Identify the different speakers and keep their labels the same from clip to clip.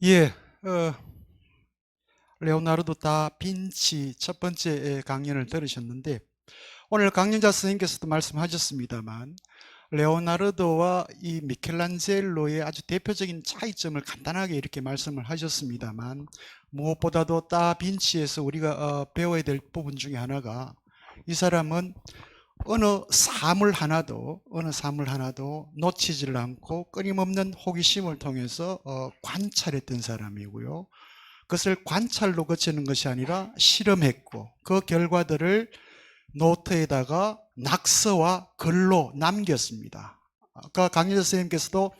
Speaker 1: 예, 레오나르도 다 빈치 첫 번째 강연을 들으셨는데, 오늘 강연자 선생님께서도 말씀하셨습니다만, 레오나르도와 이 미켈란젤로의 아주 대표적인 차이점을 간단하게 이렇게 말씀을 하셨습니다만, 무엇보다도 다 빈치에서 우리가 배워야 될 부분 중에 하나가, 이 사람은 어느 사물 하나도 놓치질 않고 끊임없는 호기심을 통해서 관찰했던 사람이고요. 그것을 관찰로 그치는 것이 아니라 실험했고, 그 결과들을 노트에다가 낙서와 글로 남겼습니다. 아까 강의자 선생님께서도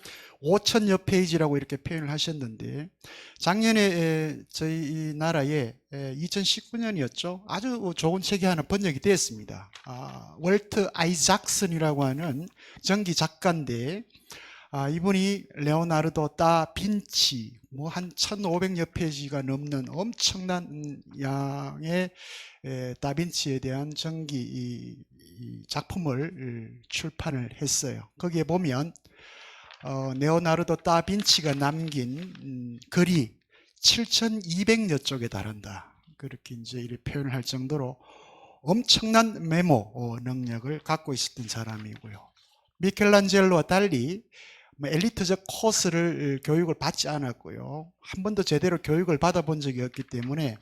Speaker 1: 5천여 페이지라고 이렇게 표현을 하셨는데, 작년에 저희 이 나라에 2019년이었죠. 아주 좋은 책이 하나 번역이 됐습니다. 월트 아이작슨이라고 하는 전기 작가인데, 이분이 레오나르도 다 빈치 한 1500여 페이지가 넘는 엄청난 양의 다빈치에 대한 전기 이 작품을 출판을 했어요. 거기에 보면 레오나르도 다빈치가 남긴 글이 7200여 쪽에 달한다. 그렇게 이제 이렇게 표현을 할 정도로 엄청난 메모 능력을 갖고 있었던 사람이고요. 미켈란젤로와 달리 엘리트적 코스를 교육을 받지 않았고요. 한 번도 제대로 교육을 받아본 적이 없기 때문에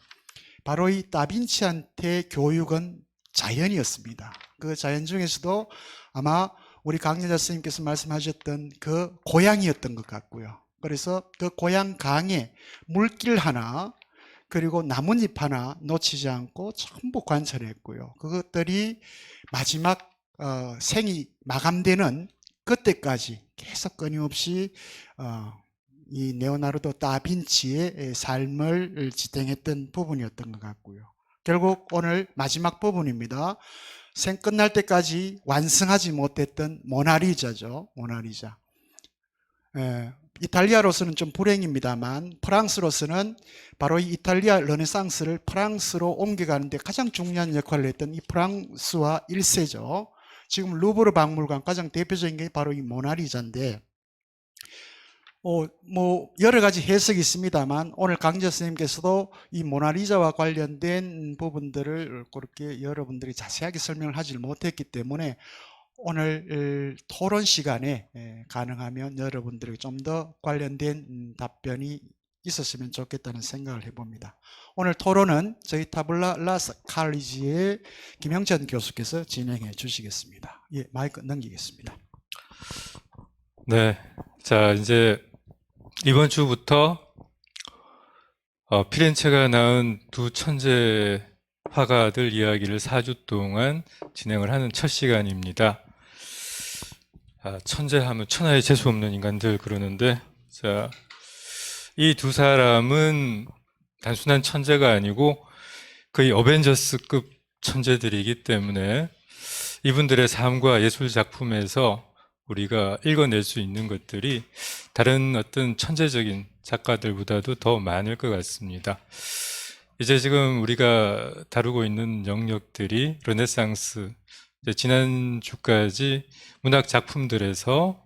Speaker 1: 바로 이 다빈치한테 교육은 자연이었습니다. 그 자연 중에서도 아마 우리 강여자 선생님께서 말씀하셨던 그 고향이었던 것 같고요. 그래서 그 고향 강에 물길 하나 그리고 나뭇잎 하나 놓치지 않고 전부 관찰했고요. 그것들이 마지막 생이 마감되는 그때까지 계속 끊임없이 이 레오나르도 다빈치의 삶을 지탱했던 부분이었던 것 같고요. 결국 오늘 마지막 부분입니다. 생 끝날 때까지 완성하지 못했던 모나리자죠. 모나리자. 이탈리아로서는 좀 불행입니다만 프랑스로서는 바로 이 이탈리아 르네상스를 프랑스로 옮겨가는데 가장 중요한 역할을 했던 이 프랑스와 1세죠. 지금 루브르 박물관 가장 대표적인 게 바로 이 모나리자인데, 여러 가지 해석이 있습니다만 오늘 강재 선생님께서도 이 모나리자와 관련된 부분들을 그렇게 여러분들이 자세하게 설명을 하지 못했기 때문에 오늘 토론 시간에 가능하면 여러분들에게 좀 더 관련된 답변이 있었으면 좋겠다는 생각을 해봅니다. 오늘 토론은 저희 타블라 라스 칼리지의 김영찬 교수께서 진행해 주시겠습니다. 예, 마이크 넘기겠습니다.
Speaker 2: 네, 자 이제 이번 주부터 피렌체가 낳은 두 천재 화가들 이야기를 4주 동안 진행을 하는 첫 시간입니다. 천재하면 천하에 재수 없는 인간들 그러는데, 자, 이 두 사람은 단순한 천재가 아니고 거의 어벤져스급 천재들이기 때문에 이분들의 삶과 예술 작품에서 우리가 읽어낼 수 있는 것들이 다른 어떤 천재적인 작가들보다도 더 많을 것 같습니다. 이제 지금 우리가 다루고 있는 영역들이 르네상스, 지난주까지 문학 작품들에서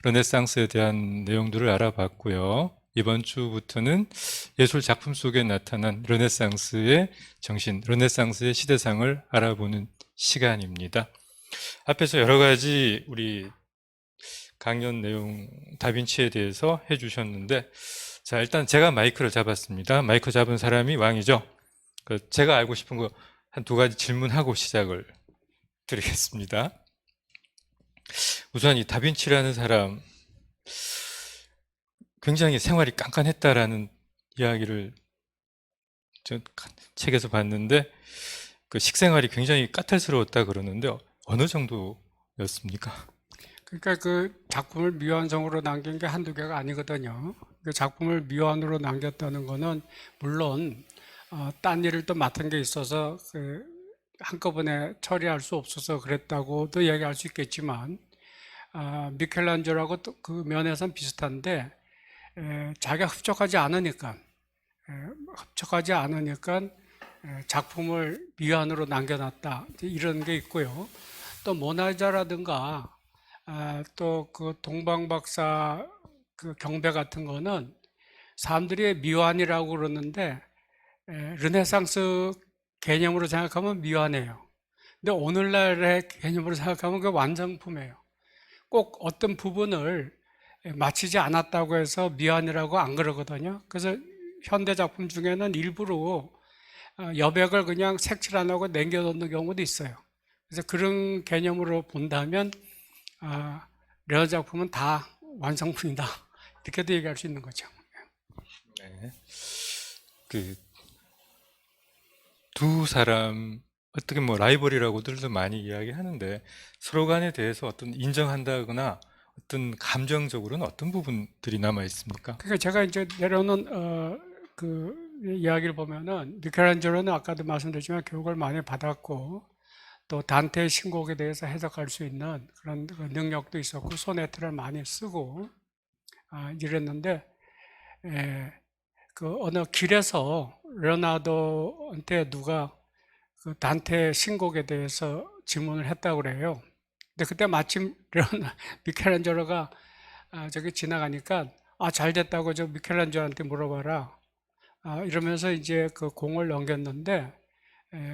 Speaker 2: 르네상스에 대한 내용들을 알아봤고요. 이번 주부터는 예술 작품 속에 나타난 르네상스의 정신, 르네상스의 시대상을 알아보는 시간입니다. 앞에서 여러 가지 우리 강연 내용 다빈치에 대해서 해주셨는데, 자 일단 제가 마이크를 잡았습니다. 마이크 잡은 사람이 왕이죠. 제가 알고 싶은 거 한 두 가지 질문하고 시작을 드리겠습니다. 우선 이 다빈치라는 사람 굉장히 생활이 깐깐했다라는 이야기를 저 책에서 봤는데, 그 식생활이 굉장히 까탈스러웠다 그러는데 어느 정도였습니까?
Speaker 3: 그러니까 그 작품을 미완성으로 남긴 게 한두 개가 아니거든요. 그 작품을 미완으로 남겼다는 거는 물론 딴 일을 또 맡은 게 있어서 그 한꺼번에 처리할 수 없어서 그랬다고도 얘기할 수 있겠지만, 미켈란젤로하고 또 그 면에선 비슷한데, 자기가 흡족하지 않으니까 작품을 미완으로 남겨놨다, 이런 게 있고요. 또 모나리자라든가 또 그 동방박사 그 경배 같은 거는 사람들이 미완이라고 그러는데 르네상스 개념으로 생각하면 미완해요. 근데 오늘날의 개념으로 생각하면 그 완성품이에요. 꼭 어떤 부분을 마치지 않았다고 해서 미완이라고 안 그러거든요. 그래서 현대 작품 중에는 일부러 여백을 그냥 색칠 안 하고 남겨놓는 경우도 있어요. 그래서 그런 개념으로 본다면 레어 작품은 다 완성품이다. 이렇게도 얘기할 수 있는 거죠.
Speaker 2: 네. 그 두 사람 어떻게 뭐 라이벌이라고들도 많이 이야기하는데 서로 간에 대해서 어떤 인정한다거나 어떤 감정적으로는 어떤 부분들이 남아 있습니까?
Speaker 3: 그러니까 제가 이제 내려오는 그 이야기를 보면은 미켈란젤로는 아까도 말씀드렸지만 교육을 많이 받았고 또 단테의 신곡에 대해서 해석할 수 있는 그런 그 능력도 있었고 소네트를 많이 쓰고 이랬는데 그 어느 길에서 레오나르도한테 누가 그 단테 신곡에 대해서 질문을 했다고 그래요. 근데 그때 마침 미켈란젤로가 저기 지나가니까 잘 됐다고 저 미켈란젤로한테 물어봐라. 이러면서 이제 그 공을 넘겼는데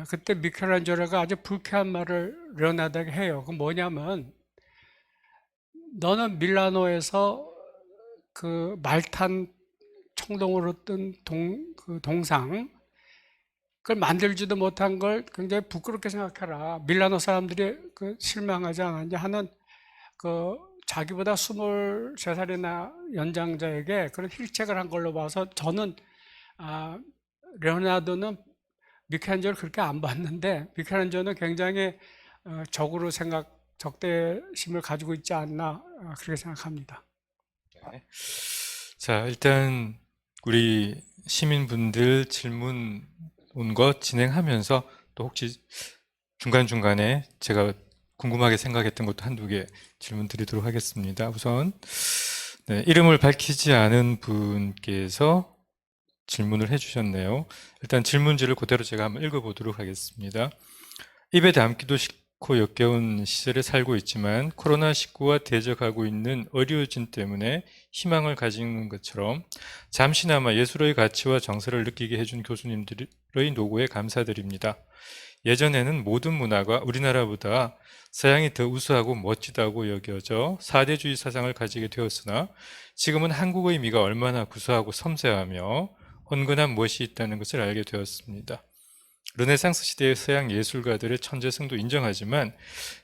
Speaker 3: 그때 미켈란젤로가 아주 불쾌한 말을 레오나르도에게 해요. 그 뭐냐면 너는 밀라노에서 그 말탄 청동으로 뜬 그 동상 그걸 만들지도 못한 걸 굉장히 부끄럽게 생각해라. 밀라노 사람들이 그 실망하지 않았냐 하는 그 자기보다 23살이나 연장자에게 그런 힐책을 한 걸로 봐서 저는 레오나르도는 미켈란젤로 그렇게 안 봤는데 미켈란젤로는 굉장히 적대심을 가지고 있지 않나 그렇게 생각합니다.
Speaker 2: 자, 일단 우리 시민분들 질문 온 거 진행하면서 또 혹시 중간중간에 제가 궁금하게 생각했던 것도 한두 개 질문 드리도록 하겠습니다. 우선 이름을 밝히지 않은 분께서 질문을 해주셨네요. 일단 질문지를 그대로 제가 한번 읽어보도록 하겠습니다. 입에 담기도 싫고 역겨운 시절에 살고 있지만 코로나19와 대적하고 있는 의료진 때문에 희망을 가지는 것처럼 잠시나마 예술의 가치와 정서를 느끼게 해준 교수님들의 노고에 감사드립니다. 예전에는 모든 문화가 우리나라보다 서양이 더 우수하고 멋지다고 여겨져 사대주의 사상을 가지게 되었으나 지금은 한국의 미가 얼마나 구수하고 섬세하며 온건한 무엇이 있다는 것을 알게 되었습니다. 르네상스 시대의 서양 예술가들의 천재성도 인정하지만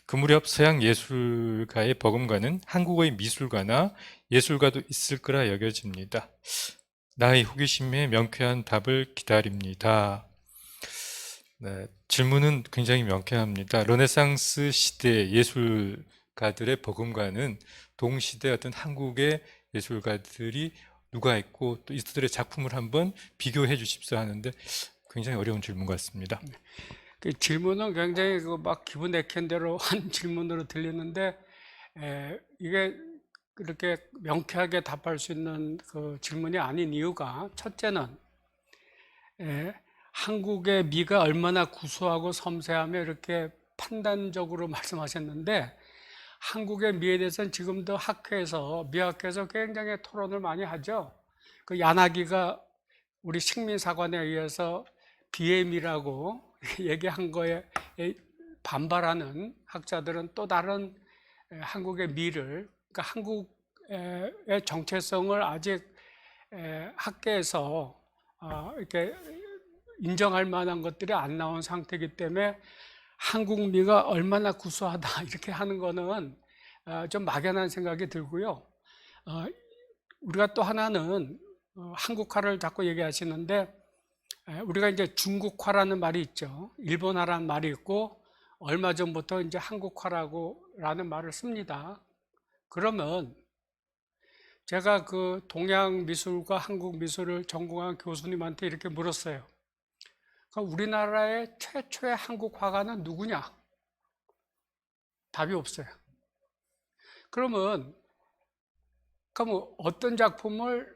Speaker 2: 그 무렵 서양 예술가의 버금가는 한국의 미술가나 예술가도 있을 거라 여겨집니다. 나의 호기심에 명쾌한 답을 기다립니다. 네, 질문은 굉장히 명쾌합니다. 르네상스 시대 예술가들의 버금가는 동시대 어떤 한국의 예술가들이 누가 있고 또 이들의 작품을 한번 비교해 주십시오 하는데 굉장히 어려운 질문 같습니다.
Speaker 3: 그 질문은 굉장히 막 기분 내키는 대로 한 질문으로 들리는데 이게 그렇게 명쾌하게 답할 수 있는 그 질문이 아닌 이유가 첫째는 한국의 미가 얼마나 구수하고 섬세하며 이렇게 판단적으로 말씀하셨는데 한국의 미에 대해서는 지금도 미학회에서 굉장히 토론을 많이 하죠. 그 야나기가 우리 식민사관에 의해서 비의 미라고 얘기한 거에 반발하는 학자들은 또 다른 한국의 미를, 그러니까 한국의 정체성을 아직 학계에서 이렇게 인정할 만한 것들이 안 나온 상태이기 때문에 한국 미가 얼마나 구수하다 이렇게 하는 거는 좀 막연한 생각이 들고요. 우리가 또 하나는 한국화를 자꾸 얘기하시는데 우리가 이제 중국화라는 말이 있죠. 일본화라는 말이 있고 얼마 전부터 이제 한국화라는 말을 씁니다. 그러면 제가 그 동양 미술과 한국 미술을 전공한 교수님한테 이렇게 물었어요. 그럼 우리나라의 최초의 한국 화가는 누구냐? 답이 없어요. 그러면 어떤 작품을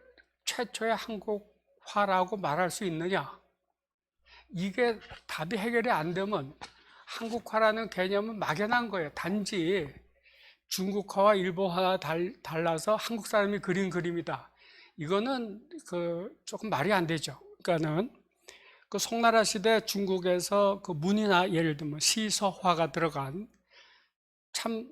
Speaker 3: 최초의 한국화라고 말할 수 있느냐? 이게 답이 해결이 안 되면 한국화라는 개념은 막연한 거예요. 단지 중국화와 일본화가 달라서 한국 사람이 그린 그림이다. 이거는 조금 말이 안 되죠. 그러니까는 그 송나라 시대 중국에서 그 문이나 예를 들면 시서화가 들어간 참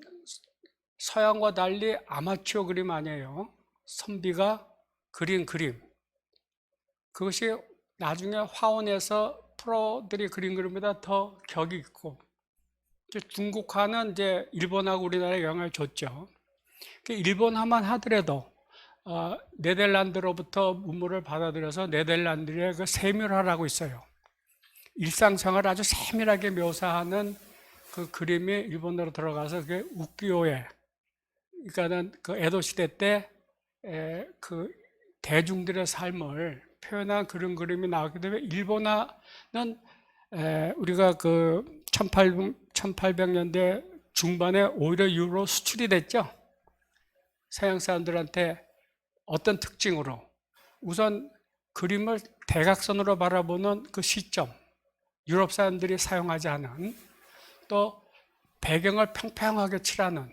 Speaker 3: 서양과 달리 아마추어 그림 아니에요. 선비가 그린 그림. 그것이 나중에 화원에서 프로들이 그린 그림보다 더 격이 있고, 중국화는 이제 일본하고 우리나라에 영향을 줬죠. 일본화만 하더라도 네덜란드로부터 문물을 받아들여서 네덜란드의 그 세밀화라고 있어요. 일상생활을 아주 세밀하게 묘사하는 그 그림이 일본으로 들어가서 그게 우키요에, 그러니까는 그 에도 시대 때 그 대중들의 삶을 표현한 그런 그림이 나왔기 때문에 일본화는 우리가 그 1800년대 중반에 오히려 유로 수출이 됐죠. 서양 사람들한테 어떤 특징으로? 우선 그림을 대각선으로 바라보는 그 시점, 유럽 사람들이 사용하지 않은, 또 배경을 평평하게 칠하는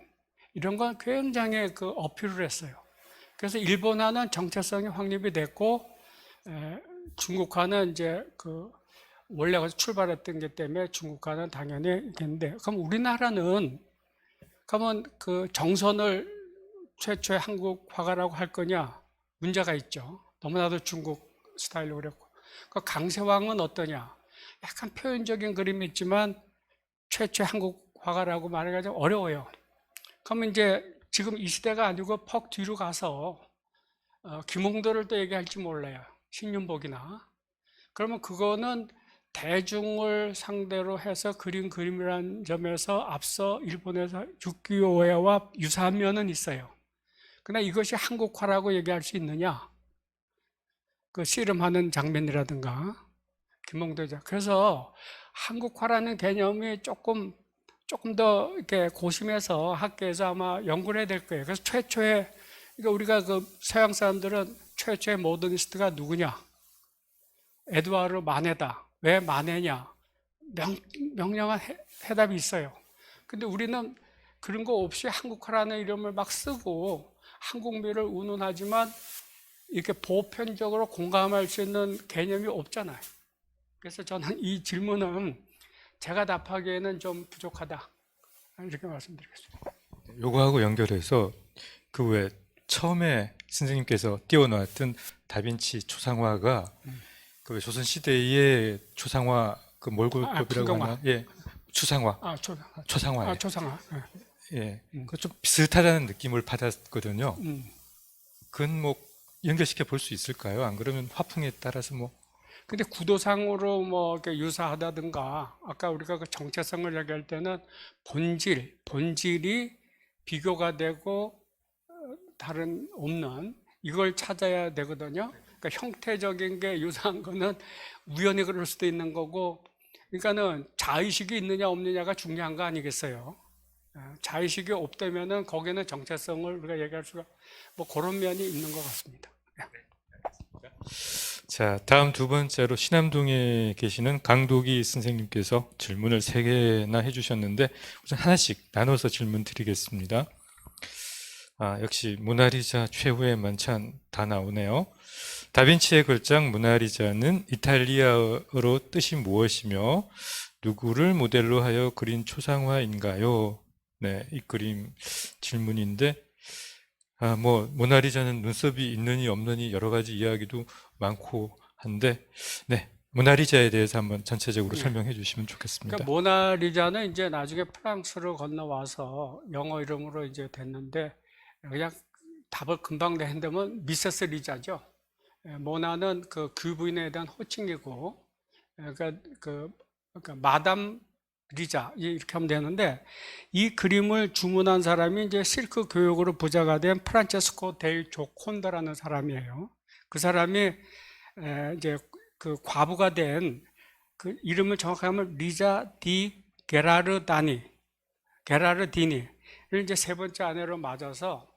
Speaker 3: 이런 건 굉장히 그 어필을 했어요. 그래서 일본화는 정체성이 확립이 됐고, 중국화는 이제 그 원래 출발했던 게 때문에 중국화는 당연히 있겠는데, 그럼 우리나라는 그러면 그 정선을 최초의 한국 화가라고 할 거냐? 문제가 있죠. 너무나도 중국 스타일로 그랬고. 그 강세왕은 어떠냐? 약간 표현적인 그림이 있지만 최초의 한국 화가라고 말하기가 좀 어려워요. 그러면 이제 지금 이 시대가 아니고 퍽 뒤로 가서 김홍도를 또 얘기할지 몰라요. 신윤복이나. 그러면 그거는 대중을 상대로 해서 그린 그림이라는 점에서 앞서 일본에서 유키오에와 유사한 면은 있어요. 그러나 이것이 한국화라고 얘기할 수 있느냐? 그 씨름하는 장면이라든가 김홍도죠. 그래서 한국화라는 개념이 조금 더 이렇게 고심해서 학계에서 아마 연구를 해야 될 거예요. 그래서 최초의, 그러니까 우리가 그 서양 사람들은 최초의 모더니스트가 누구냐? 에드와르 마네다. 왜 마네냐? 명령한 해답이 있어요. 근데 우리는 그런 거 없이 한국화라는 이름을 막 쓰고 한국미를 운운하지만 이렇게 보편적으로 공감할 수 있는 개념이 없잖아요. 그래서 저는 이 질문은 제가 답하기에는 좀 부족하다, 이렇게 말씀드리겠습니다.
Speaker 2: 요거하고 연결해서 그 왜 처음에 선생님께서 띄워놓았던 다빈치 초상화가 그 왜 조선 시대의 초상화 그 몰골급이라고
Speaker 3: 풍경화.
Speaker 2: 하나? 예, 초상화. 초상화.
Speaker 3: 초상화.
Speaker 2: 예, 그 좀 비슷하다는 느낌을 받았거든요. 그건 뭐 연결시켜 볼 수 있을까요? 안 그러면 화풍에 따라서 뭐.
Speaker 3: 근데 구도상으로 뭐 이렇게 유사하다든가, 아까 우리가 그 정체성을 얘기할 때는 본질이 비교가 되고 다른 없는 이걸 찾아야 되거든요. 그러니까 형태적인 게 유사한 거는 우연히 그럴 수도 있는 거고, 그러니까는 자의식이 있느냐 없느냐가 중요한 거 아니겠어요? 자의식이 없다면은 거기는 정체성을 우리가 얘기할 수가 뭐 그런 면이 있는 것 같습니다.
Speaker 2: 자, 다음 두 번째로 신암동에 계시는 강도기 선생님께서 질문을 3개나 해주셨는데 우선 하나씩 나눠서 질문 드리겠습니다. 역시 모나리자 최후의 만찬 다 나오네요. 다빈치의 글장 모나리자는 이탈리아어로 뜻이 무엇이며 누구를 모델로 하여 그린 초상화인가요? 네, 이 그림 질문인데 뭐 모나리자는 눈썹이 있느니 없느니 여러 가지 이야기도 많고 한데, 네, 모나리자에 대해서 한번 전체적으로 설명해 주시면 좋겠습니다.
Speaker 3: 그러니까 모나리자는 이제 나중에 프랑스로 건너와서 영어 이름으로 이제 됐는데, 그냥 답을 금방 내한다면 미세스 리자죠. 모나는 그 귀부인에 대한 호칭이고, 그러니까 마담 리자 이렇게 하면 되는데, 이 그림을 주문한 사람이 이제 실크 교육으로 부자가 된 프란체스코 델 조콘다라는 사람이에요. 그 사람이 이제 그 과부가 된 그 이름을 정확하게 하면 리자 디 게라르디니를 이제 세 번째 아내로 맞아서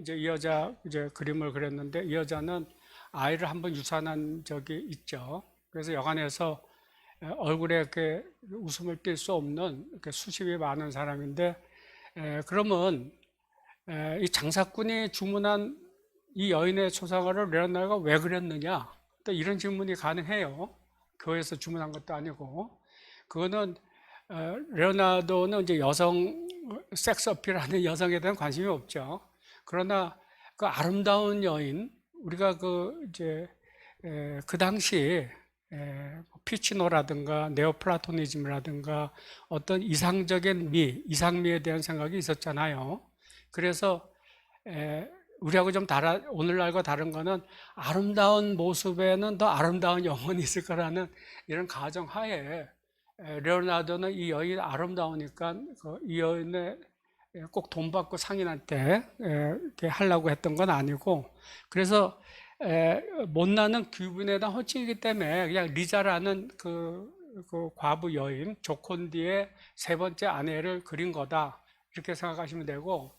Speaker 3: 이제 이 여자 이제 그림을 그렸는데, 이 여자는 아이를 한번 유산한 적이 있죠. 그래서 여간해서 얼굴에 이렇게 웃음을 띌 수 없는 이렇게 수십이 많은 사람인데, 그러면 이 장사꾼이 주문한 이 여인의 초상화를 레오나르도가 왜 그렸느냐? 또 이런 질문이 가능해요. 교회에서 주문한 것도 아니고. 그거는 레오나르도는 이제 여성 섹스 어필하는 여성에 대한 관심이 없죠. 그러나 그 아름다운 여인, 우리가 그 당시 피치노라든가 네오플라토니즘이라든가 어떤 이상적인 미, 이상미에 대한 생각이 있었잖아요. 그래서 우리하고 좀 오늘날과 다른 거는 아름다운 모습에는 더 아름다운 영혼이 있을 거라는 이런 가정하에 레오나르도는 이 여인이 아름다우니까 이 여인의 꼭 돈 받고 상인한테 이렇게 하려고 했던 건 아니고, 그래서 못나는 귀분에 대한 호칭이기 때문에 그냥 리자라는 그 과부 여인 조콘디의 세 번째 아내를 그린 거다, 이렇게 생각하시면 되고,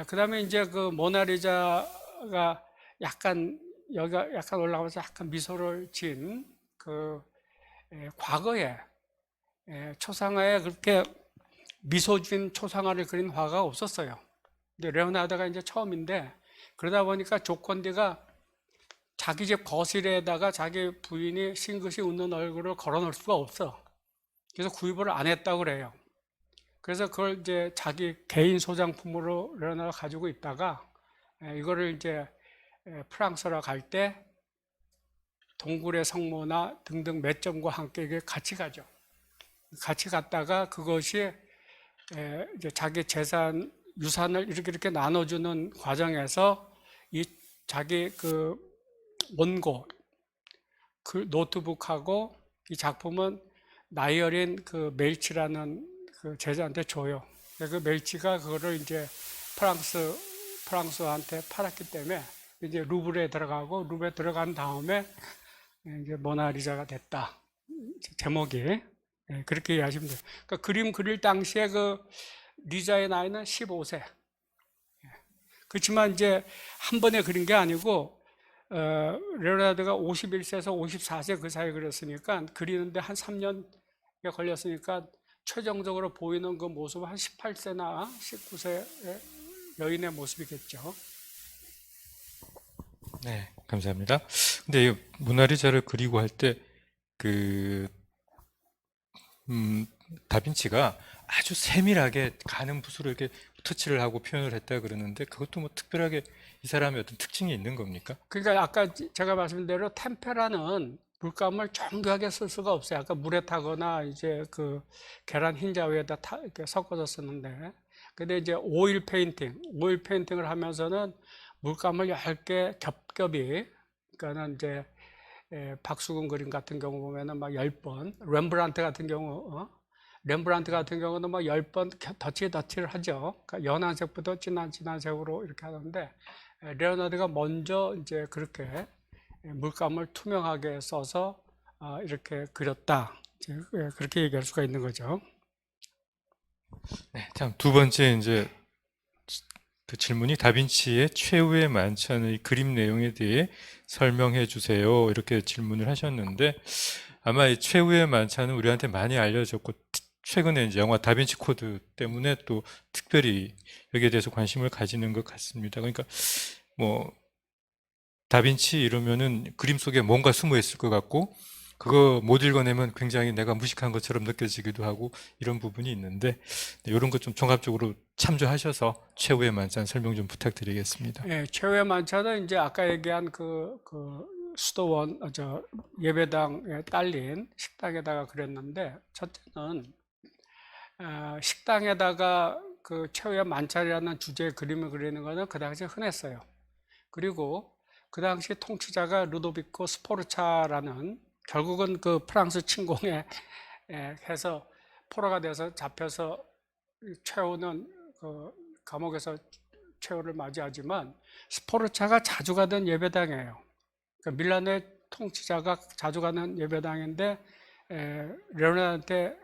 Speaker 3: 그 다음에 이제 그 모나리자가 약간 여기가 약간 올라가면서 약간 미소를 진 과거에 초상화에 그렇게 미소 진 초상화를 그린 화가 없었어요. 근데 레오나르도가 이제 처음인데, 그러다 보니까 조콘디가 자기 집 거실에다가 자기 부인이 싱긋이 웃는 얼굴을 걸어 놓을 수가 없어. 그래서 구입을 안 했다고 그래요. 그래서 그걸 이제 자기 개인 소장품으로 레오나르도가 가지고 있다가 이거를 이제 프랑스로 갈 때 동굴의 성모나 등등 몇 점과 함께 이게 같이 가죠. 같이 갔다가 그것이 이제 자기 재산, 유산을 이렇게 나눠주는 과정에서 이 자기 그 원고, 그 노트북하고 이 작품은 나이 어린 그 멜치라는 그 제자한테 줘요. 그 멜치가 그거를 이제 프랑스한테 팔았기 때문에 이제 루브르에 들어가고, 루브르에 들어간 다음에 이제 모나리자가 됐다. 제목이. 그렇게 이해하시면 돼요. 그러니까 그림 그릴 당시에 그 리자의 나이는 15세. 그렇지만 이제 한 번에 그린 게 아니고, 레오나르도가 51세에서 54세 그 사이에 그렸으니까, 그리는데 한 3년 걸렸으니까, 최종적으로 보이는 그 모습은 한 18세나 19세 여인의 모습이겠죠.
Speaker 2: 네, 감사합니다. 근데 이 모나리자를 그리고 할 때 다빈치가 아주 세밀하게 가는 붓으로 이렇게 터치를 하고 표현을 했다 그러는데, 그것도 뭐 특별하게 이 사람의 어떤 특징이 있는 겁니까?
Speaker 3: 그러니까 아까 제가 말씀드린 대로 템페라는 물감을 정교하게 쓸 수가 없어요. 아까 물에 타거나 이제 그 계란 흰자 위에다 이렇게 섞어서 쓰는데, 근데 이제 오일 페인팅을 하면서는 물감을 얇게 겹겹이, 그러니까는 이제 박수근 그림 같은 경우 보면은 막 10번, 렘브란트 같은 경우는 막 10번 덧칠을 하죠. 그러니까 연한 색부터 진한 색으로 이렇게 하는데, 레오나르도가 먼저 이제 그렇게 물감을 투명하게 써서 이렇게 그렸다, 그렇게 얘기할 수가 있는 거죠.
Speaker 2: 네, 참 두 번째 이제 그 질문이 다빈치의 최후의 만찬의 그림 내용에 대해 설명해 주세요, 이렇게 질문을 하셨는데, 아마 이 최후의 만찬은 우리한테 많이 알려졌고, 최근에 이제 영화 다빈치 코드 때문에 또 특별히 여기에 대해서 관심을 가지는 것 같습니다. 그러니까 뭐 다빈치 이러면은 그림 속에 뭔가 숨어 있을 것 같고, 그거 못 읽어내면 굉장히 내가 무식한 것처럼 느껴지기도 하고, 이런 부분이 있는데, 이런 것 좀 종합적으로 참조하셔서 최후의 만찬 설명 좀 부탁드리겠습니다.
Speaker 3: 최후의 만찬은 이제 아까 얘기한 수도원, 예배당에 딸린 식당에다가 그렸는데, 첫째는 식당에다가 그 최후의 만찬이라는 주제의 그림을 그리는 것은 그 당시에 흔했어요. 그리고 그 당시 통치자가 루도비코 스포르차라는, 결국은 그 프랑스 침공에 해서 포로가 돼서 잡혀서 최후는 그 감옥에서 최후를 맞이하지만, 스포르차가 자주 가던 예배당이에요. 그러니까 밀라노의 통치자가 자주 가는 예배당인데 레오나르도한테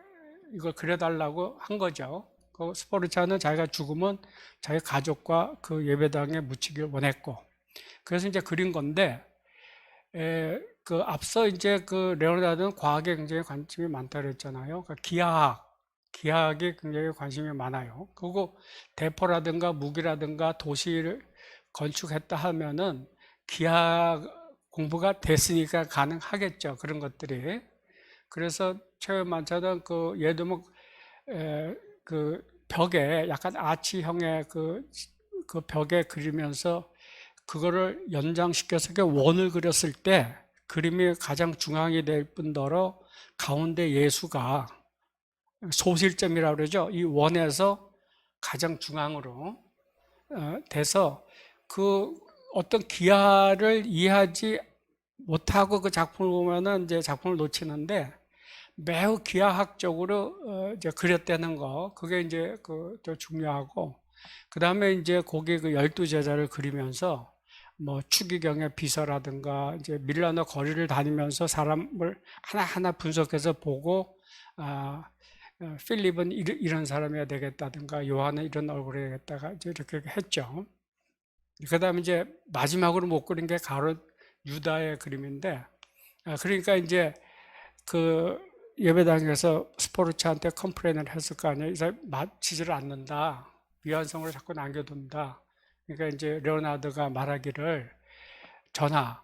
Speaker 3: 이걸 그려달라고 한 거죠. 그 스포르차는 자기가 죽으면 자기 가족과 그 예배당에 묻히길 원했고, 그래서 이제 그린 건데, 그 앞서 이제 그 레오나르도는 과학에 굉장히 관심이 많다 그랬잖아요. 그러니까 기하학에 굉장히 관심이 많아요. 그리고 대포라든가 무기라든가 도시를 건축했다 하면은 기하 공부가 됐으니까 가능하겠죠. 그런 것들이. 그래서 최만차는 그 예를 들면 그 벽에 약간 아치형의 그 벽에 그리면서 그거를 연장시켜서 그 원을 그렸을 때 그림이 가장 중앙이 될 뿐더러 가운데 예수가 소실점이라고 그러죠. 이 원에서 가장 중앙으로 돼서 그 어떤 기하를 이해하지 못하고 그 작품을 보면은 이제 작품을 놓치는데 매우 기하학적으로 이제 그렸다는 거, 그게 이제 또 중요하고, 그 다음에 이제 거기 그 12제자를 그리면서 뭐 추기경의 비서라든가 이제 밀라노 거리를 다니면서 사람을 하나하나 분석해서 보고, 필립은 이런 사람이어야 되겠다든가 요한은 이런 얼굴이 되겠다가 이제 이렇게 했죠. 그 다음에 이제 마지막으로 못 그린 게 가롯 유다의 그림인데, 그러니까 이제 그 예배당에서 스포르차한테 컴플레인을 했을 거 아니에요. 이 사람 맞히지를 않는다. 미완성으로 자꾸 남겨둔다. 그러니까 이제 레오나르도가 말하기를, 전하,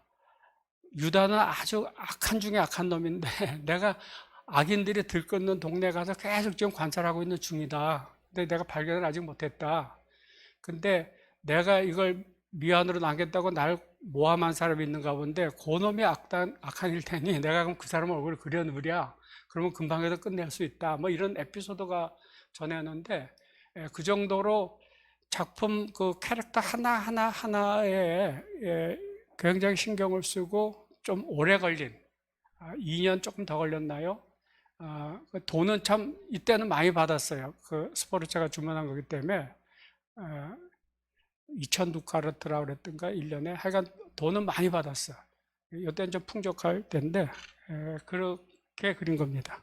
Speaker 3: 유다는 아주 악한 중에 악한 놈인데 내가 악인들이 들끓는 동네 가서 계속 지금 관찰하고 있는 중이다. 근데 내가 발견을 아직 못했다. 근데 내가 이걸 미완으로 남겼다고 날 모함한 사람이 있는가 본데 그놈이 악한 일 테니 내가 그럼 그 사람 얼굴을 그려놓으랴. 그러면 금방 해서 끝낼 수 있다. 뭐 이런 에피소드가 전해놓는데 그 정도로 작품 그 캐릭터 하나하나에 굉장히 신경을 쓰고 좀 오래 걸린 2년 조금 더 걸렸나요? 돈은 참 이때는 많이 받았어요. 그 스포르차가 주문한 거기 때문에 2,000두카르트라고 그랬던가 1년에 하여간 돈은 많이 받았어. 이때는 좀 풍족할 때인데 그렇게 그린 겁니다.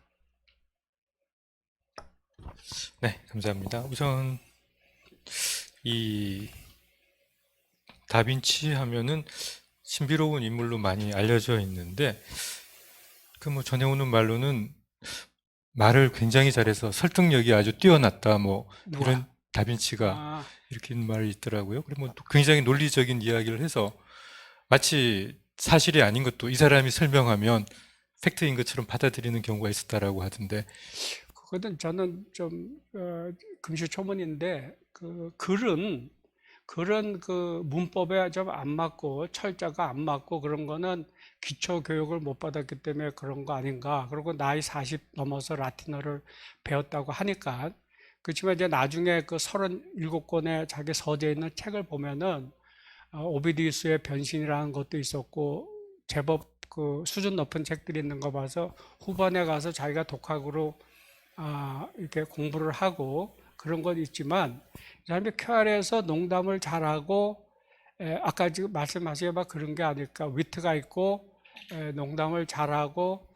Speaker 2: 네, 감사합니다. 우선 이 다빈치 하면은 신비로운 인물로 많이 알려져 있는데 그 뭐 전해오는 말로는 말을 굉장히 잘해서 설득력이 아주 뛰어났다 뭐
Speaker 3: 누가?
Speaker 2: 이런 다빈치가 이렇게 말이 있더라고요. 그리고 또 굉장히 논리적인 이야기를 해서 마치 사실이 아닌 것도 이 사람이 설명하면 팩트인 것처럼 받아들이는 경우가 있었다라고 하던데.
Speaker 3: 그거는 저는 좀 금시초문인데 그 글은 그 문법에 좀 안 맞고 철자가 안 맞고 그런 거는 기초 교육을 못 받았기 때문에 그런 거 아닌가. 그리고 나이 40 넘어서 라틴어를 배웠다고 하니까. 그렇지만 이제 나중에 그 37권의 자기 서재에 있는 책을 보면은 오비디우스의 변신이라는 것도 있었고 제법 그 수준 높은 책들이 있는 거 봐서 후반에 가서 자기가 독학으로 이렇게 공부를 하고 그런 건 있지만 이 사람이 큐아레에서 농담을 잘하고 아까 지금 말씀하신 바 그런 게 아닐까. 위트가 있고 농담을 잘하고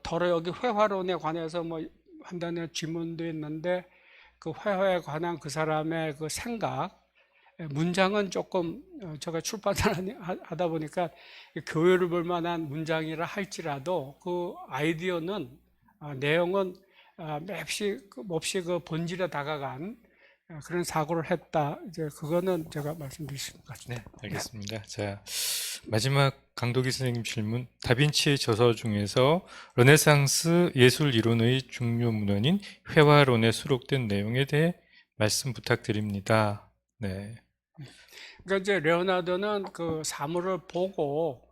Speaker 3: 더러 여기 회화론에 관해서 뭐 한다는 지문도 있는데 그 회화에 관한 그 사람의 그 생각 문장은 조금 제가 출판을 하다 보니까 교회를 볼 만한 문장이라 할지라도 그 아이디어는 내용은 몹시 그 본질에 다가간 그런 사고를 했다. 이제 그거는 제가 말씀드릴 수 있는 것 같습니다.
Speaker 2: 네, 알겠습니다. 자, 마지막 강도기 선생님 질문. 다빈치의 저서 중에서 르네상스 예술 이론의 중요 문헌인 회화론에 수록된 내용에 대해 말씀 부탁드립니다. 네.
Speaker 3: 그러니까 이제 레오나르도는 그 사물을 보고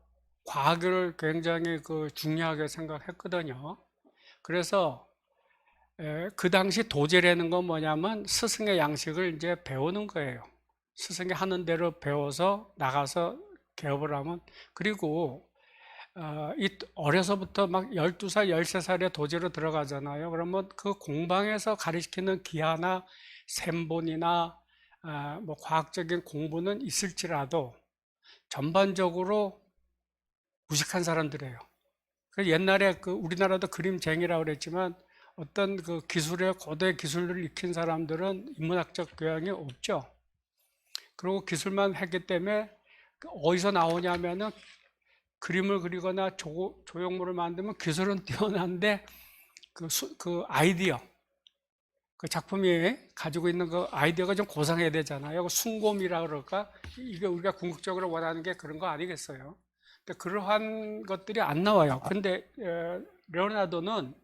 Speaker 3: 과학을 굉장히 그 중요하게 생각했거든요. 그래서 그 당시 도제라는 건 뭐냐면 스승의 양식을 이제 배우는 거예요. 스승이 하는 대로 배워서 나가서 개업을 하면 그리고 어려서부터 막 12살, 13살에 도제로 들어가잖아요. 그러면 그 공방에서 가르치는 기하나 셈본이나 뭐 과학적인 공부는 있을지라도 전반적으로 무식한 사람들이에요. 옛날에 그 우리나라도 그림쟁이라고 그랬지만 어떤 그 기술의 고대 기술을 익힌 사람들은 인문학적 교양이 없죠. 그리고 기술만 했기 때문에 어디서 나오냐면은 그림을 그리거나 조형물을 만들면 기술은 뛰어난데 그 아이디어, 그 작품이 가지고 있는 그 아이디어가 좀 고상해야 되잖아요. 순곰이라 그럴까? 이게 우리가 궁극적으로 원하는 게 그런 거 아니겠어요? 근데 그러한 것들이 안 나와요. 근데 레오나르도는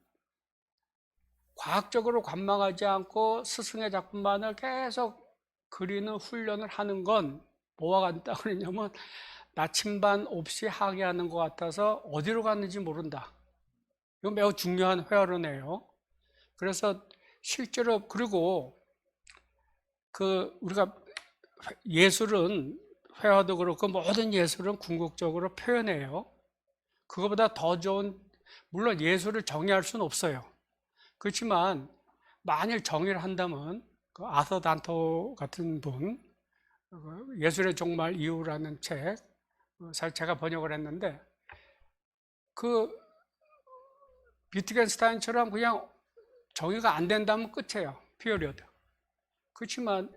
Speaker 3: 과학적으로 관망하지 않고 스승의 작품만을 계속 그리는 훈련을 하는 건 뭐와 같다 그러냐면 나침반 없이 항해하는 것 같아서 어디로 갔는지 모른다. 이건 매우 중요한 회화론이에요. 그래서 실제로 그리고 그 우리가 예술은 회화도 그렇고 모든 예술은 궁극적으로 표현해요. 그거보다 더 좋은 물론 예술을 정의할 수는 없어요. 그렇지만 만일 정의를 한다면 그 아서 단토 같은 분 예술의 종말 이유라는 책 사실 제가 번역을 했는데 그 비트겐스타인처럼 그냥 정의가 안 된다면 끝이에요. 피어리어드. 그렇지만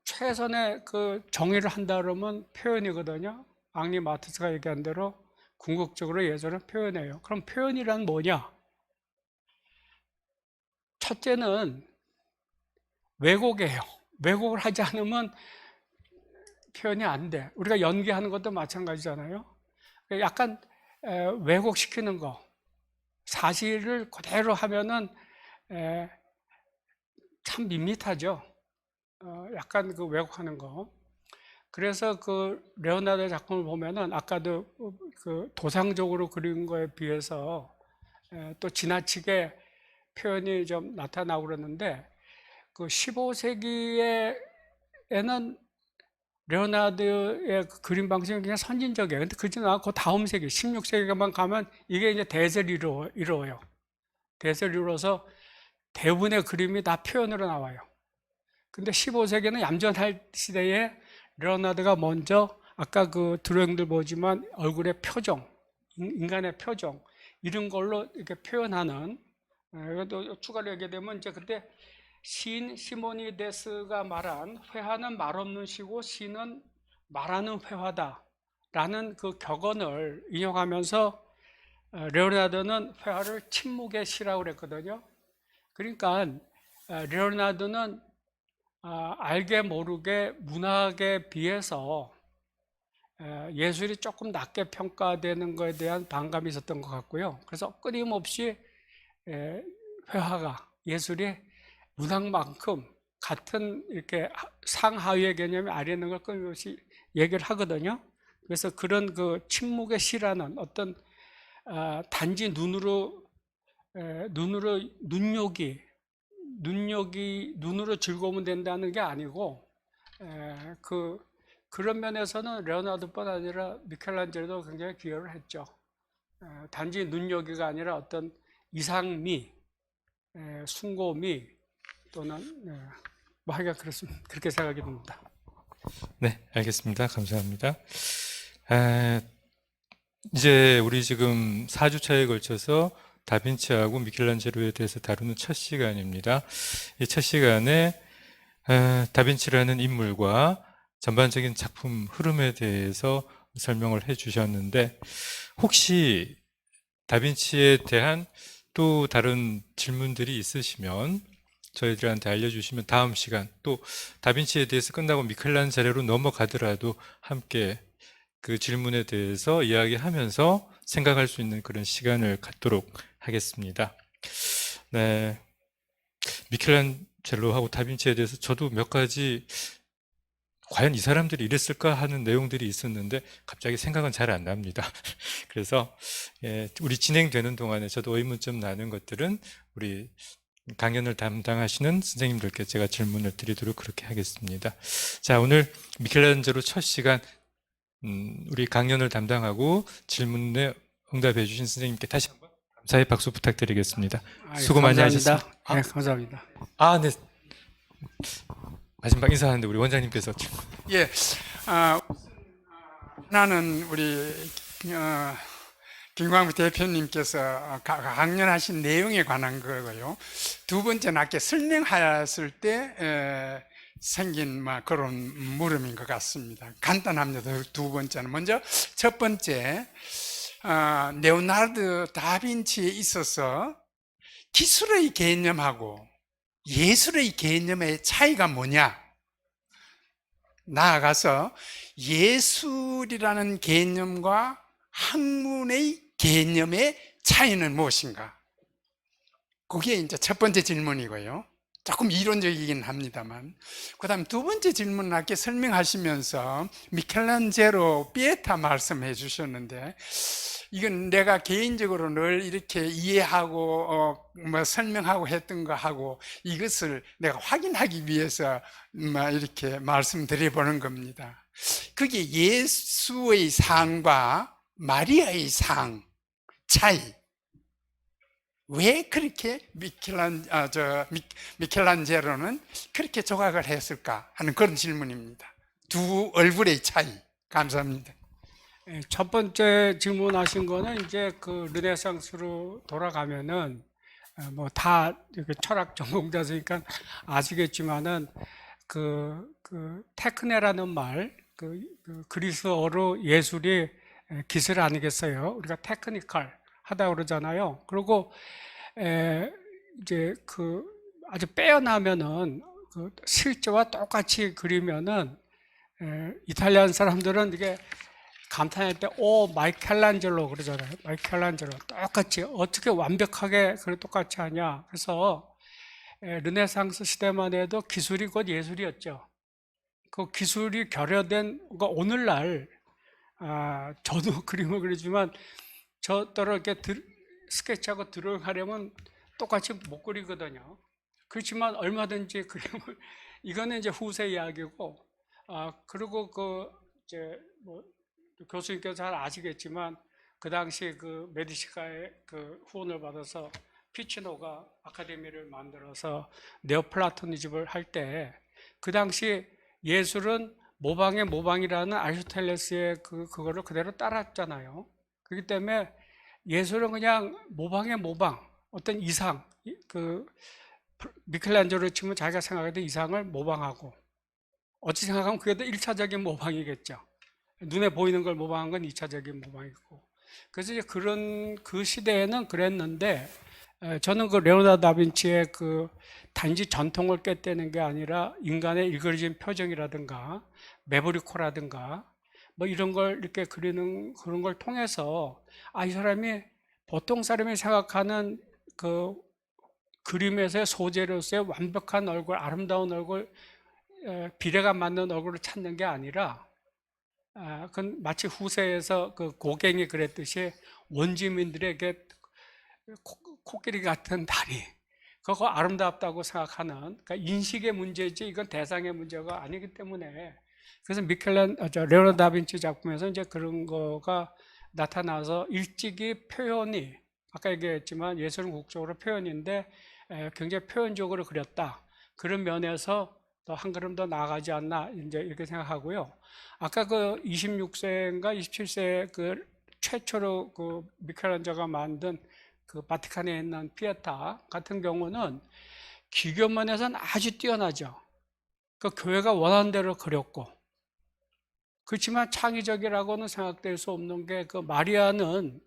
Speaker 3: 최선의 그 정의를 한다 그러면 표현이거든요. 앙리 마티스가 얘기한 대로 궁극적으로 예술은 표현이에요. 그럼 표현이란 뭐냐? 첫째는 왜곡이에요. 왜곡을 하지 않으면 표현이 안 돼. 우리가 연기하는 것도 마찬가지잖아요. 약간 왜곡시키는 거. 사실을 그대로 하면은 참 밋밋하죠. 약간 그 왜곡하는 거. 그래서 그 레오나르도 작품을 보면은 아까도 그 도상적으로 그린 거에 비해서 또 지나치게 표현이 좀 나타나고 그러는데 그 15세기에는 레오나르도의 그 그림 방식은 그냥 선진적이에요. 근데 그러지 않고 다음 세기, 16세기만 가면 이게 이제 대세를 이루어요. 대세를 이루어서 대부분의 그림이 다 표현으로 나와요. 근데 15세기는 얌전할 시대에 레오나르도가 먼저 아까 그 드로잉들 보지만 얼굴의 표정, 인간의 표정 이런 걸로 이렇게 표현하는 이것도 추가로 얘기되면 이제 그때 시인 시모니데스가 말한 회화는 말 없는 시고 시는 말하는 회화다라는 그 격언을 인용하면서 레오나르도는 회화를 침묵의 시라고 그랬거든요. 그러니까 레오나르도는 알게 모르게 문학에 비해서 예술이 조금 낮게 평가되는 것에 대한 반감이 있었던 것 같고요. 그래서 끊임없이 회화가 예술이 문학만큼 같은 이렇게 상하위의 개념이 아래는 걸 끊임없이 얘기를 하거든요. 그래서 그런 그 침묵의 시라는 어떤 단지 눈으로 눈으로 즐거우면 된다는 게 아니고 그런 면에서는 레오나르도뿐 아니라 미켈란젤로도 굉장히 기여를 했죠. 단지 눈여기가 아니라 어떤 이상미, 숭고미 또는 뭐 하여간 그렇습니다. 그렇게 생각이 듭니다.
Speaker 2: 네, 알겠습니다. 감사합니다. 이제 우리 지금 4주차에 걸쳐서 다빈치하고 미켈란젤로에 대해서 다루는 첫 시간입니다. 이 첫 시간에 다빈치라는 인물과 전반적인 작품 흐름에 대해서 설명을 해 주셨는데 혹시 다빈치에 대한 또 다른 질문들이 있으시면 저희들한테 알려주시면 다음 시간 또 다빈치에 대해서 끝나고 미켈란젤로로 넘어가더라도 함께 그 질문에 대해서 이야기하면서 생각할 수 있는 그런 시간을 갖도록 하겠습니다. 네, 미켈란젤로하고 다빈치에 대해서 저도 몇 가지 과연 이 사람들이 이랬을까 하는 내용들이 있었는데 갑자기 생각은 잘 안 납니다. 그래서 우리 진행되는 동안에 저도 의문점 나는 것들은 우리 강연을 담당하시는 선생님들께 제가 질문을 드리도록 그렇게 하겠습니다. 자, 오늘 미켈란젤로 첫 시간 우리 강연을 담당하고 질문에 응답해 주신 선생님께 다시 한번 감사의 박수 부탁드리겠습니다. 수고 많이 하셨습니다.
Speaker 3: 네, 감사합니다.
Speaker 2: 네. 마지막 인사하는데 우리 원장님께서
Speaker 4: 예, 나는 우리 김광수 대표님께서 강연하신 내용에 관한 거고요. 두 번째는 아까 설명하였을 때 생긴 그런 물음인 것 같습니다. 간단합니다. 두 번째는 먼저 첫 번째 레오나르도 다빈치에 있어서 기술의 개념하고 예술의 개념의 차이가 뭐냐? 나아가서 예술이라는 개념과 학문의 개념의 차이는 무엇인가? 그게 이제 첫 번째 질문이고요. 조금 이론적이긴 합니다만. 그 다음 두 번째 질문은 아까 설명하시면서 미켈란젤로 피에타 말씀해 주셨는데, 이건 내가 개인적으로 늘 이렇게 이해하고 설명하고 했던 거하고 이것을 내가 확인하기 위해서 이렇게 말씀드려 보는 겁니다. 그게 예수의 상과 마리아의 상 차이. 왜 그렇게 미켈란젤로는 그렇게 조각을 했을까 하는 그런 질문입니다. 두 얼굴의 차이. 감사합니다.
Speaker 3: 첫 번째 질문하신 거는 이제 그 르네상스로 돌아가면은 뭐 다 철학 전공자시니까 아시겠지만은 그 테크네라는 말, 그리스어로 예술이 기술 아니겠어요? 우리가 테크니컬 하다 그러잖아요. 그리고 이제 그 아주 빼어나면은 그 실제와 똑같이 그리면은 이탈리안 사람들은 이게 감탄할 때, 마이켈란젤로 그러잖아요. 마이켈란젤로. 똑같이, 어떻게 완벽하게 그걸 똑같이 하냐. 그래서, 르네상스 시대만 해도 기술이 곧 예술이었죠. 그 기술이 결여된, 그러니까 오늘날, 저도 그림을 그리지만, 저더러 이렇게 스케치하고 드로잉하려면 똑같이 못 그리거든요. 그렇지만 얼마든지 그림을, 이거는 이제 후세 이야기고, 그리고 이제 교수님께서 잘 아시겠지만 그 당시 그 메디시카의 그 후원을 받아서 피치노가 아카데미를 만들어서 네오플라토니즘을 할 때 그 당시 예술은 모방의 모방이라는 아리스토텔레스의 그거를 그대로 따랐잖아요. 그렇기 때문에 예술은 그냥 모방의 모방, 어떤 이상, 미켈란젤로 치면 자기가 생각했던 이상을 모방하고, 어찌 생각하면 그게 더 1차적인 모방이겠죠. 눈에 보이는 걸 모방한 건 2차적인 모방이고. 그래서 이제 그 시대에는 그랬는데, 저는 그 레오나르도 다빈치의 단지 전통을 깨뜨리는 게 아니라 인간의 일그러진 표정이라든가, 메보리코라든가, 뭐 이런 걸 이렇게 그리는 그런 걸 통해서, 이 사람이 보통 사람이 생각하는 그 그림에서의 소재로서의 완벽한 얼굴, 아름다운 얼굴, 비례가 맞는 얼굴을 찾는 게 아니라, 그건 마치 후세에서 그 고갱이 그랬듯이 원주민들에게 코끼리 같은 다리, 그거 아름답다고 생각하는, 그러니까 인식의 문제지 이건 대상의 문제가 아니기 때문에, 그래서 레오나르도 다빈치 작품에서 이제 그런 거가 나타나서 일찍이 표현이, 아까 얘기했지만 예술은 국적으로 표현인데 굉장히 표현적으로 그렸다. 그런 면에서 더 한 걸음 더 나아가지 않나 이제 이렇게 생각하고요. 아까 26세인가 27세 최초로 미켈란젤로가 만든 바티칸에 있는 피에타 같은 경우는 기교면에서는 아주 뛰어나죠. 교회가 원하는 대로 그렸고, 그렇지만 창의적이라고는 생각될 수 없는 게 마리아는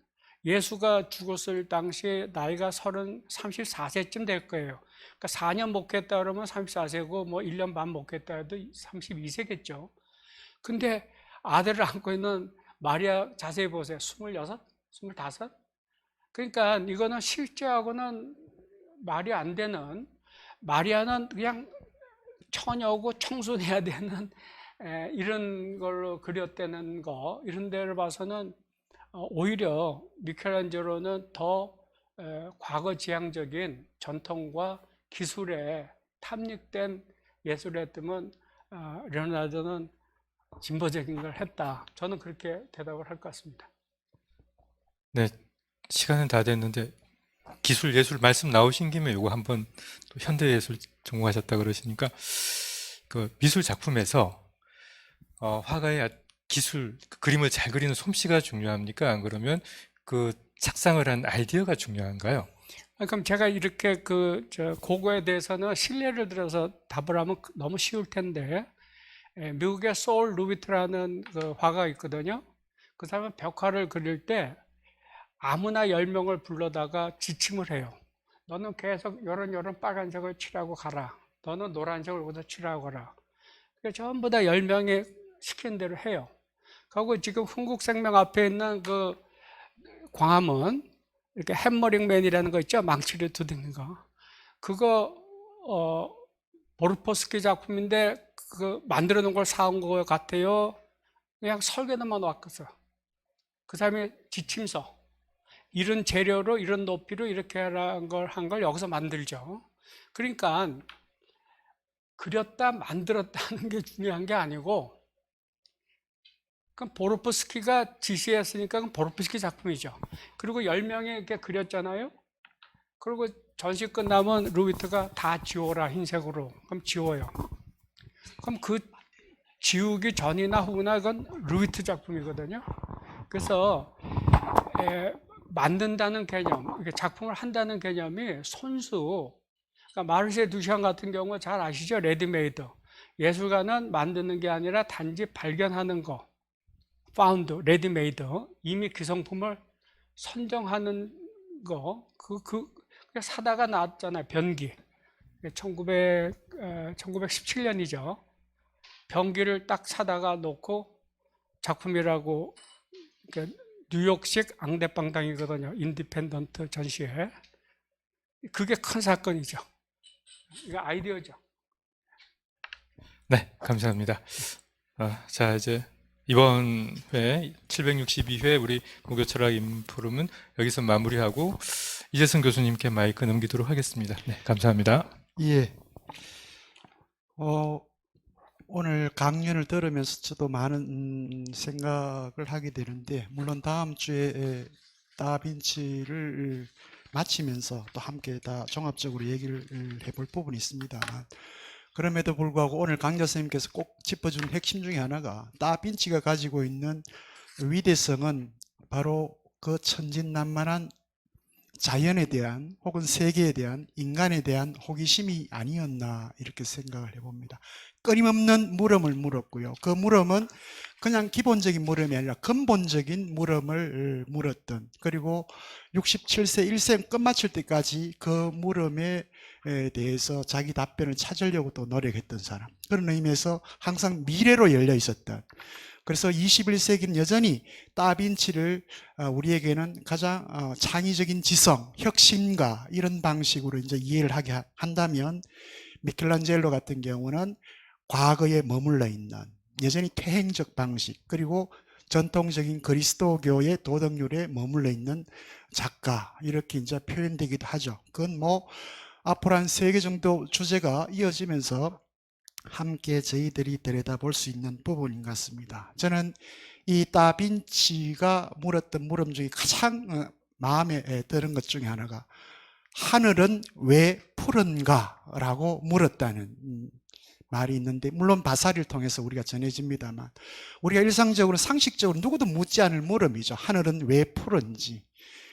Speaker 3: 예수가 죽었을 당시 나이가 34세쯤 될 거예요. 그러니까 4년 목회했다 그러면 34세고 뭐 1년 반 목회했다 해도 32세겠죠. 근데 아들을 안고 있는 마리아 자세히 보세요. 26? 25? 그러니까 이거는 실제하고는 말이 안 되는, 마리아는 그냥 처녀고 청순해야 되는 이런 걸로 그렸다는 거, 이런 데를 봐서는 오히려 미켈란젤로는 더 과거지향적인 전통과 기술에 탐닉된 예술을 했다면 레오나르도는 진보적인 걸 했다. 저는 그렇게 대답을 할 것 같습니다.
Speaker 2: 네, 시간은 다 됐는데 기술 예술 말씀 나오신 김에 요거 한번 또 현대예술 전공하셨다 그러시니까 그 미술 작품에서 화가의 기술, 그림을 잘 그리는 솜씨가 중요합니까? 안 그러면 그 작상을 한 아이디어가 중요한가요?
Speaker 3: 그럼 제가 이렇게 그거에 대해서는 신뢰를 들어서 답을 하면 너무 쉬울 텐데, 미국의 소울 루비트라는 그 화가가 있거든요. 그 사람은 벽화를 그릴 때 아무나 10명을 불러다가 지침을 해요. 너는 계속 요런 빨간색을 칠하고 가라. 너는 노란색을 여기다 칠하고 가라. 전부 다 10명이 시킨 대로 해요. 그리고 지금 흥국생명 앞에 있는 그 광화문, 이렇게 해머링맨이라는 거 있죠? 망치를 두드리는 거. 그거, 보르포스키 작품인데, 그 만들어 놓은 걸 사온 것 같아요. 그냥 설계도만 왔겠어. 그 사람이 지침서. 이런 재료로, 이런 높이로 이렇게 한 걸 여기서 만들죠. 그러니까, 그렸다, 만들었다는 게 중요한 게 아니고, 그럼 보르포스키가 지시했으니까 그건 보르포스키 작품이죠. 그리고 10명이 이렇게 그렸잖아요. 그리고 전시 끝나면 루비트가 다 지워라, 흰색으로. 그럼 지워요. 그럼 그 지우기 전이나 후나 그건 루비트 작품이거든요. 그래서 만든다는 개념, 작품을 한다는 개념이 손수, 그러니까 마르세 두샹 같은 경우 잘 아시죠? 레디메이드. 예술가는 만드는 게 아니라 단지 발견하는 거. 파운드, 레디메이드, 이미 그 성품을 선정하는 거, 사다가 나왔잖아요. 변기. 1917년이죠. 변기를 딱 사다가 놓고 작품이라고, 뉴욕식 앙대빵당이거든요. 인디펜던트 전시회. 그게 큰 사건이죠. 이거 아이디어죠.
Speaker 2: 네, 감사합니다. 자, 이제 이번 회 762회 우리 무교철학 인포럼은 여기서 마무리하고 이재승 교수님께 마이크 넘기도록 하겠습니다. 네, 감사합니다.
Speaker 1: 예. 오늘 강연을 들으면서 저도 많은 생각을 하게 되는데, 물론 다음 주에 다빈치를 마치면서 또 함께 다 종합적으로 얘기를 해볼 부분이 있습니다만, 그럼에도 불구하고 오늘 강좌 선생님께서 꼭 짚어준 핵심 중에 하나가 다빈치가 가지고 있는 위대성은 바로 그 천진난만한 자연에 대한 혹은 세계에 대한 인간에 대한 호기심이 아니었나 이렇게 생각을 해봅니다. 끊임없는 물음을 물었고요. 그 물음은 그냥 기본적인 물음이 아니라 근본적인 물음을 물었던, 그리고 67세 일생 끝마칠 때까지 그 물음에 대해서 자기 답변을 찾으려고 또 노력했던 사람, 그런 의미에서 항상 미래로 열려 있었던, 그래서 21세기는 여전히 다빈치를 우리에게는 가장 창의적인 지성, 혁신가 이런 방식으로 이제 이해를 하게 한다면, 미켈란젤로 같은 경우는 과거에 머물러 있는 여전히 퇴행적 방식, 그리고 전통적인 그리스도교의 도덕률에 머물러 있는 작가, 이렇게 이제 표현되기도 하죠. 그건 뭐 앞으로 한 3개 정도 주제가 이어지면서 함께 저희들이 들여다볼 수 있는 부분인 것 같습니다. 저는 이 다빈치가 물었던 물음 중에 가장 마음에 드는 것 중에 하나가, 하늘은 왜 푸른가? 라고 물었다는 말이 있는데, 물론 바사리를 통해서 우리가 전해집니다만, 우리가 일상적으로 상식적으로 누구도 묻지 않을 물음이죠. 하늘은 왜 푸른지.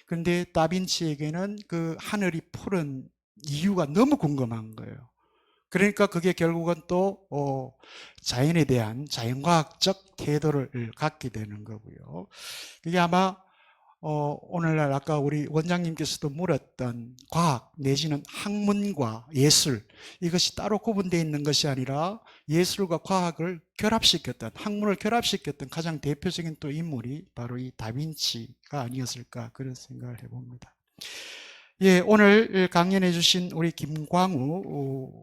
Speaker 1: 그런데 다빈치에게는 그 하늘이 푸른 이유가 너무 궁금한 거예요. 그러니까 그게 결국은 또 자연에 대한 자연과학적 태도를 갖게 되는 거고요. 그게 아마 오늘날 아까 우리 원장님께서도 물었던 과학 내지는 학문과 예술, 이것이 따로 구분되어 있는 것이 아니라 예술과 과학을 결합시켰던, 학문을 결합시켰던 가장 대표적인 또 인물이 바로 이 다빈치가 아니었을까, 그런 생각을 해봅니다. 예, 오늘 강연해 주신 우리 김광우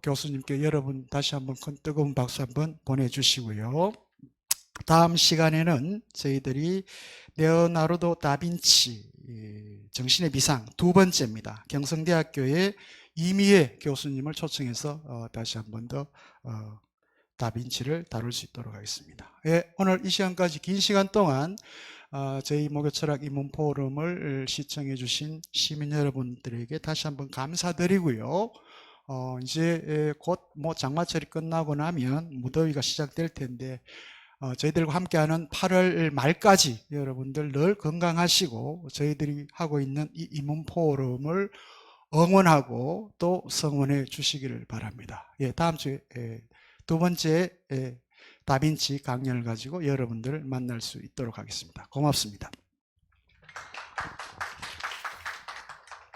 Speaker 1: 교수님께 여러분 다시 한번 큰 뜨거운 박수 한번 보내주시고요. 다음 시간에는 저희들이 레오나르도 다빈치 정신의 비상 2번째입니다. 경성대학교의 이미애 교수님을 초청해서 다시 한번 더 다빈치를 다룰 수 있도록 하겠습니다. 예, 오늘 이 시간까지 긴 시간 동안 저희 목요철학 인문 포럼을 시청해 주신 시민 여러분들에게 다시 한번 감사드리고요. 이제 곧 뭐 장마철이 끝나고 나면 무더위가 시작될 텐데, 저희들과 함께하는 8월 말까지 여러분들 늘 건강하시고 저희들이 하고 있는 이 인문 포럼을 응원하고 또 성원해 주시기를 바랍니다. 예, 다음 주에 2번째 다빈치 강연을 가지고 여러분들을 만날 수 있도록 하겠습니다. 고맙습니다.